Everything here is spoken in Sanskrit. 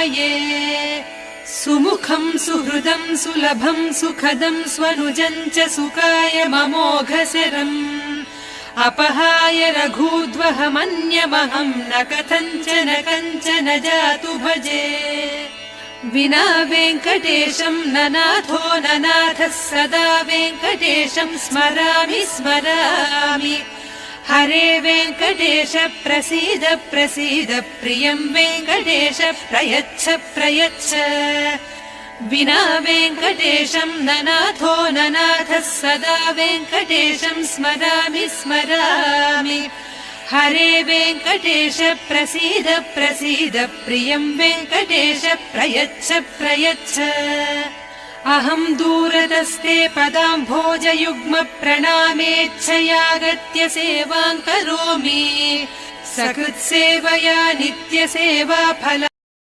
समर्पये सुमुखम् सुहृदम् सुलभम् सुखदम् स्वनुजम् च सुखाय ममोघशरम् अपहाय रघूद्वहमन्यमहम् न कथञ्चन कञ्चन जातु भजे विना वेङ्कटेशम् न नाथो न नाथः सदा वेङ्कटेशम् स्मरामि स्मरामि हरे वेङ्कटेश प्रसीद प्रसीद प्रियम् वेङ्कटेश प्रयच्छ प्रयच्छ विना वेङ्कटेशम् न नाथो न नाथः सदा वेङ्कटेशम् स्मरामि स्मरामि हरे वेङ्कटेश प्रसीद प्रसीद प्रियम् वेङ्कटेश प्रयच्छ प्रयच्छ अहम् दूरतस्ते पदाम्भोजयुग्म प्रणामेच्छयागत्य सेवाम् करोमि सकृत्सेवया नित्यसेवा फल